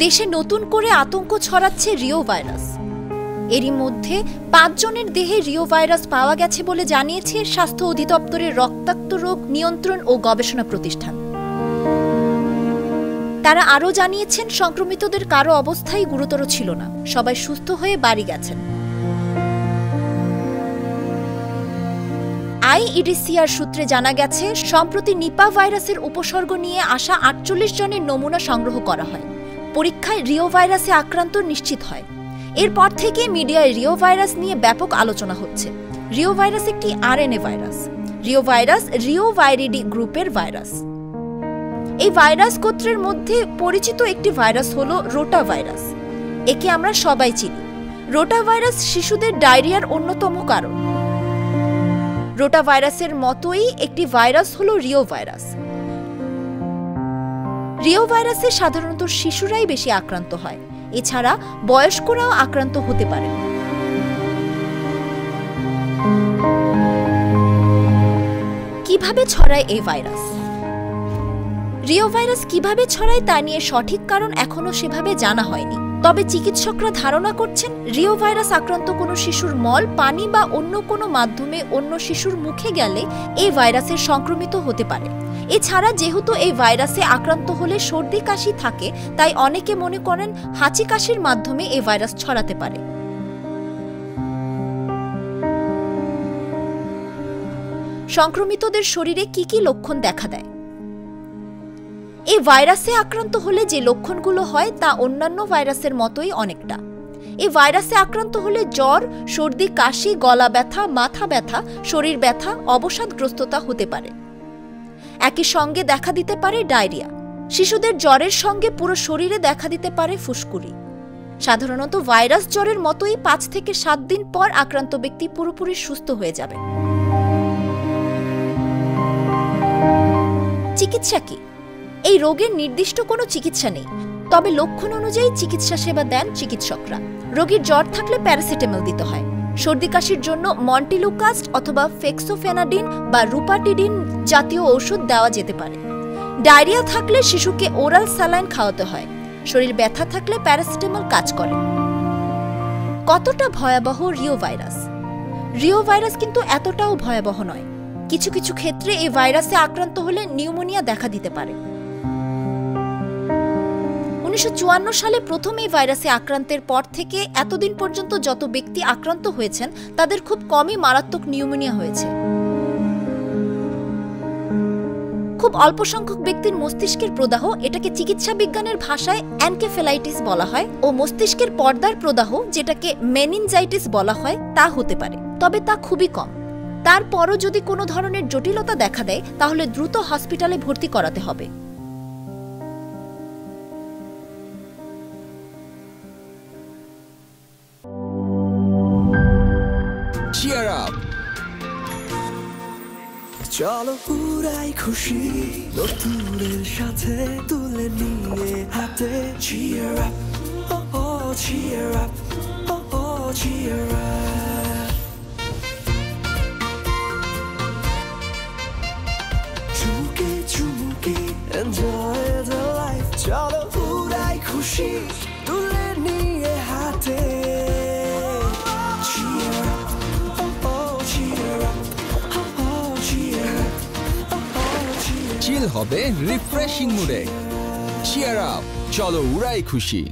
দেশে নতুন করে আতঙ্ক ছড়াচ্ছে রিও ভাইরাস। এরই মধ্যে ৫ জনের দেহে রিও ভাইরাস পাওয়া গেছে বলে জানিয়েছে স্বাস্থ্য অধিদপ্তরের রক্তাক্ত রোগ নিয়ন্ত্রণ ও গবেষণা প্রতিষ্ঠান। তারা আরও জানিয়েছেন, সংক্রমিতদের কারো অবস্থাই গুরুতর ছিল না, সবাই সুস্থ হয়ে বাড়ি গেছেন। আইইডিসিআর সূত্রে জানা গেছে, সম্প্রতি নিপা ভাইরাসের উপসর্গ নিয়ে আসা ৪৮ জনের নমুনা সংগ্রহ করা হয়। পরীক্ষায় রিও ভাইরাসে আক্রান্ত নিশ্চিত হয়। এরপর থেকে মিডিয়ায় রিও ভাইরাস নিয়ে ব্যাপক আলোচনা হচ্ছে। রিও ভাইরাস একটি RNA virus. Reovirus Reoviridae গ্রুপের ভাইরাস। এই ভাইরাস গোত্রের মধ্যে পরিচিত একটি ভাইরাস হলো রোটা ভাইরাস। একে আমরা সবাই চিনি। রোটা ভাইরাস শিশুদের ডায়রিয়ার অন্যতম কারণ। রোটা ভাইরাসের মতোই একটি ভাইরাস হলো রিও ভাইরাস। রিও ভাইরাসে সাধারণত শিশুরাই বেশি আক্রান্ত হয়, এছাড়া বয়স্করাও আক্রান্ত হতে পারে। কিভাবে ছড়ায় এই ভাইরাস? রিও ভাইরাস কিভাবে ছড়ায় তা নিয়ে সঠিক কারণ এখনো সেভাবে জানা হয়নি। তবে চিকিৎসকরা ধারণা করছেন, রিও ভাইরাস আক্রান্ত কোনো শিশুর মল, পানি বা অন্য কোনো মাধ্যমে অন্য শিশুর মুখে গেলে এই ভাইরাসের সংক্রমিত হতে পারে। এছাড়া যেহেতু এই ভাইরাসে আক্রান্ত হলে সর্দি কাশি থাকে, তাই অনেকে মনে করেন হাঁচি কাশির মাধ্যমে এই ভাইরাস ছড়াতে পারে। সংক্রমিতদের শরীরে কি কি লক্ষণ দেখা দেয়? এই ভাইরাসে আক্রান্ত হলে যে লক্ষণগুলো হয় তা অন্যান্য ভাইরাসের মতোই অনেকটা। এই ভাইরাসে আক্রান্ত হলে জ্বর, সর্দি, কাশি, গলা ব্যথা, মাথা ব্যথা, শরীর ব্যথা, অবসাদগ্রস্ততা হতে পারে। একই সঙ্গে দেখা দিতে পারে ডায়রিয়া। শিশুদের জ্বরের সঙ্গে পুরো শরীরে দেখা দিতে পারে ফুসকুড়ি। সাধারণত ভাইরাস জ্বরের মতোই ৫ থেকে ৭ দিন পর আক্রান্ত ব্যক্তি পুরোপুরি সুস্থ হয়ে যাবে। চিকিৎসা কি? এই রোগের নির্দিষ্ট কোনো চিকিৎসা নেই, তবে লক্ষণ অনুযায়ী চিকিৎসা সেবা দেন চিকিৎসকরা। রোগীর জ্বর থাকলে প্যারাসিটামল দিতে হয়। সর্দি কাশির জন্য মন্টিলুকাস্ট অথবা ফেক্সোফেনাডিন বা রুপাটিডিন জাতীয় ওষুধ দেওয়া যেতে পারে। ডায়রিয়া থাকলে শিশুকে ওরাল স্যালাইন খাওয়াতে হয়। শরীর ব্যথা থাকলে প্যারাসিটামল কাজ করে। কতটা ভয়াবহ রিও ভাইরাস? রিও ভাইরাস কিন্তু এতটাও ভয়াবহ নয়। কিছু কিছু ক্ষেত্রে এই ভাইরাসে আক্রান্ত হলে নিউমোনিয়া দেখা দিতে পারে। ১৯৫৪ সালে প্রথম এই ভাইরাসে আক্রান্তের পর থেকে এতদিন পর্যন্ত যত ব্যক্তি আক্রান্ত হয়েছেন, তাদের খুব কমই মারাত্মক নিউমোনিয়া হয়েছে। খুব অল্প সংখ্যক ব্যক্তির মস্তিষ্কের প্রদাহ, এটাকে চিকিৎসা বিজ্ঞানের ভাষায় এনকেফেলাইটিস বলা হয়, ও মস্তিষ্কের পর্দার প্রদাহ, যেটাকে মেনিনজাইটিস বলা হয়, তা হতে পারে। তবে তা খুবই কম। তারপরও যদি কোনো ধরনের জটিলতা দেখা দেয়, তাহলে দ্রুত হসপিটালে ভর্তি করাতে হবে। Cheer up! চলো পুরাই খুশি নতুনের সাথে তুলে নিয়ে হাতে। Cheer up, oh oh, cheer up, oh oh, cheer up. চুমুকে চুমুকে enjoy the life. চলো পুরাই খুশি তুলে নিয়ে হাতে। চিল হবে রিফ্রেশিং মুডে। চিয়ার আপ, চলো উড়াই খুশি।